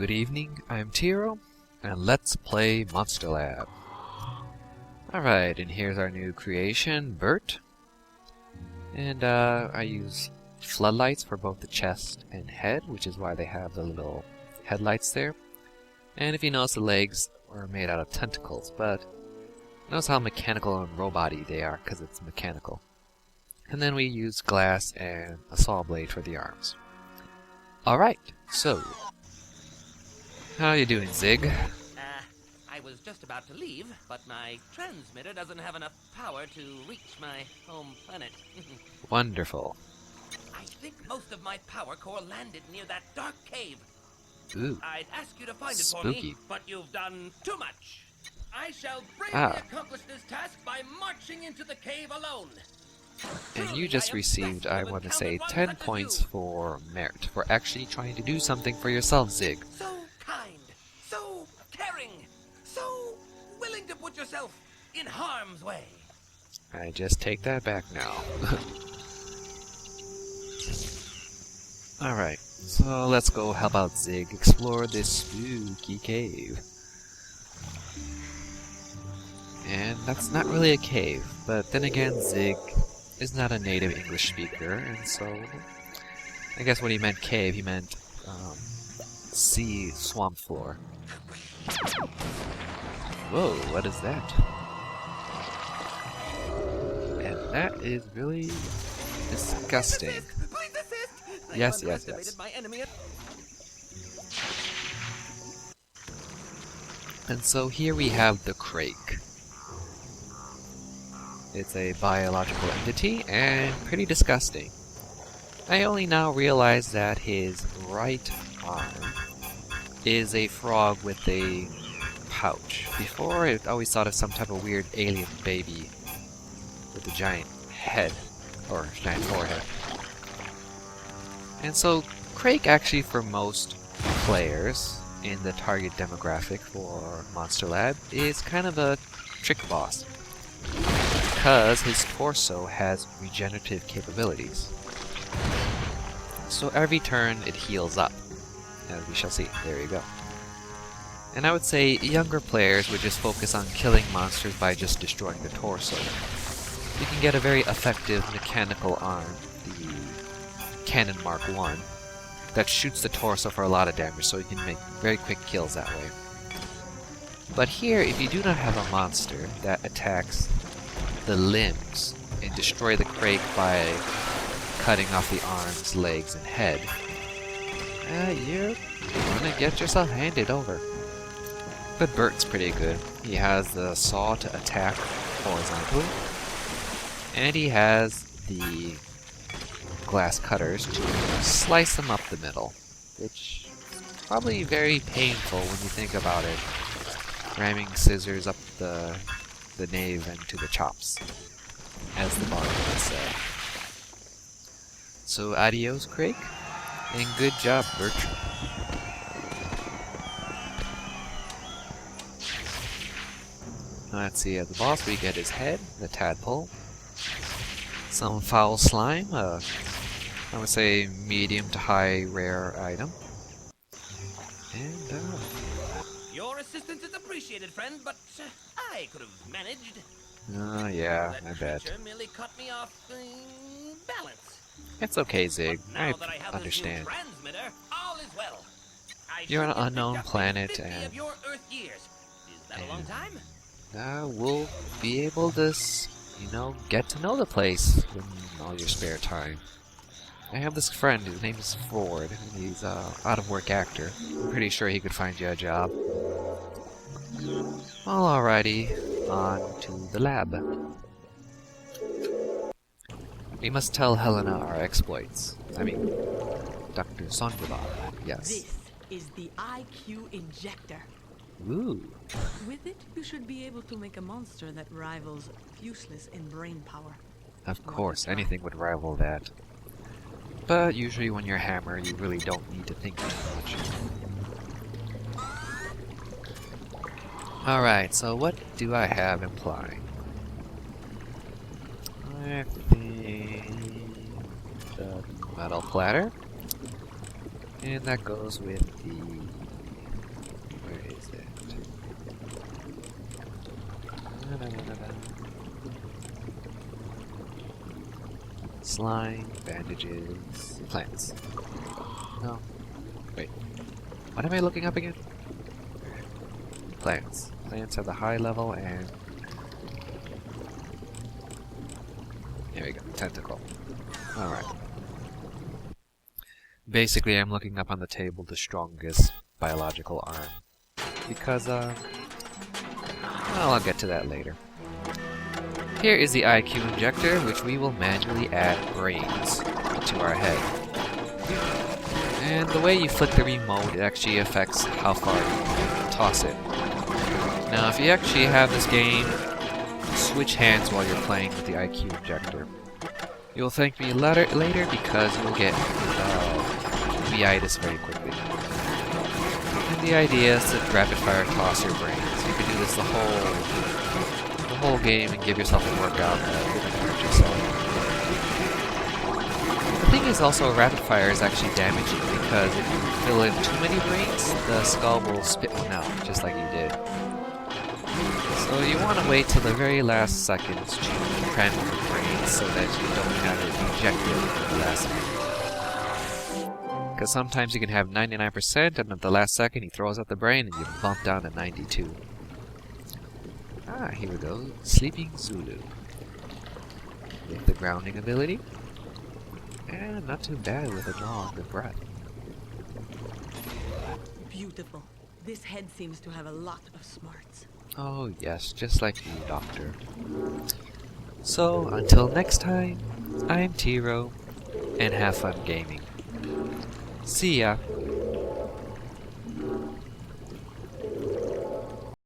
Good evening, I'm Tiro, and let's play Monster Lab. Alright, and here's our new creation, Bert. And I use floodlights for both the chest and head, which is why they have the little headlights there. And if you notice, the legs are made out of tentacles, but notice how mechanical and robot-y they are, because it's mechanical. And then we use glass and a saw blade for the arms. Alright, so how are you doing, Zig? I was just about to leave, but my transmitter doesn't have enough power to reach my home planet. Wonderful. I think most of my power core landed near that dark cave. Ooh. I'd ask you to find it for Spooky. me, but you've done too much. I shall bravely accomplish this task by marching into the cave alone. And you just received, I want to say, 10 points for merit, for actually trying to do something for yourself, Zig. So kind, so caring, so willing to put yourself in harm's way. I just take that back now. Alright, so let's go help out Zig explore this spooky cave. And that's not really a cave, but then again, Zig is not a native English speaker, and so I guess when he meant cave, he meant sea swamp floor. Whoa, what is that? And that is really disgusting. Please assist! Yes, I yes, underestimated yes. my enemy. And so here we have the Krake. It's a biological entity, and pretty disgusting. I only now realize that his right arm is a frog with a pouch. Before, I always thought of some type of weird alien baby with a giant head, or giant forehead. And so, Krake actually, for most players in the target demographic for Monster Lab, is kind of a trick boss, because his torso has regenerative capabilities. So every turn it heals up, as we shall see. There you go. And I would say younger players would just focus on killing monsters by just destroying the torso. You can get a very effective mechanical arm, the Cannon Mark 1, that shoots the torso for a lot of damage, so you can make very quick kills that way. But here, if you do not have a monster that attacks the limbs and destroy the Krake by cutting off the arms, legs, and head, you're gonna get yourself handed over. But Bert's pretty good. He has the saw to attack horizontally, and he has the glass cutters to slice them up the middle, which is probably very painful when you think about it. Ramming scissors up the nave and to the chops, as the bar would say. So adios, Krake, and good job, Bert. Let's see, at the boss we get his head, the tadpole, some foul slime, I would say medium to high rare item, and Your assistance is appreciated, friend, but I could have managed. yeah, That I bet. creature merely caught me off balance. It's okay, Zig. But now I that I have understand. this new transmitter, all is well. I You're shall on an get unknown deducted planet, 50 and of your Earth years. Is that a long time? We'll be able to, get to know the place in all your spare time. I have this friend, his name is Ford, and he's an out-of-work actor. I'm pretty sure he could find you a job. Well, alrighty, on to the lab. We must tell Helena our exploits. I mean, Dr. Sonderbar, yes. This is the IQ injector. Ooh. With it, you should be able to make a monster that rivals useless in brain power. Of course, anything would rival that. But usually when you're a hammer, you really don't need to think too much. Alright, so what do I have implying? I think the metal platter. And that goes with the is it? Da-da-da-da-da. Slime, bandages, plants. No. Wait. What am I looking up again? Plants. Plants have the high level and... There we go. Tentacle. Alright. Basically, I'm looking up on the table the strongest biological arm. Because, well, I'll get to that later. Here is the IQ injector, which we will manually add brains to our head. And the way you flick the remote, it actually affects how far you toss it. Now, if you actually have this game, switch hands while you're playing with the IQ injector. You'll thank me later because you'll get uveitis very quickly. And the idea is to rapid fire toss your brains. You can do this the whole game and give yourself a workout with an energy cell. The thing is also rapid fire is actually damaging because if you fill in too many brains, the skull will spit one out, just like you did. So you want to wait till the very last seconds to cram in the brains so that you don't have it ejected at the last minute. Because sometimes you can have 99% and at the last second he throws out the brain and you bump down to 92. Ah, here we go. Sleeping Zulu. With the grounding ability. And not too bad with a draw on the breath. Beautiful. This head seems to have a lot of smarts. Oh yes, just like you, Doctor. So, until next time, I'm Tiro, and have fun gaming. See ya!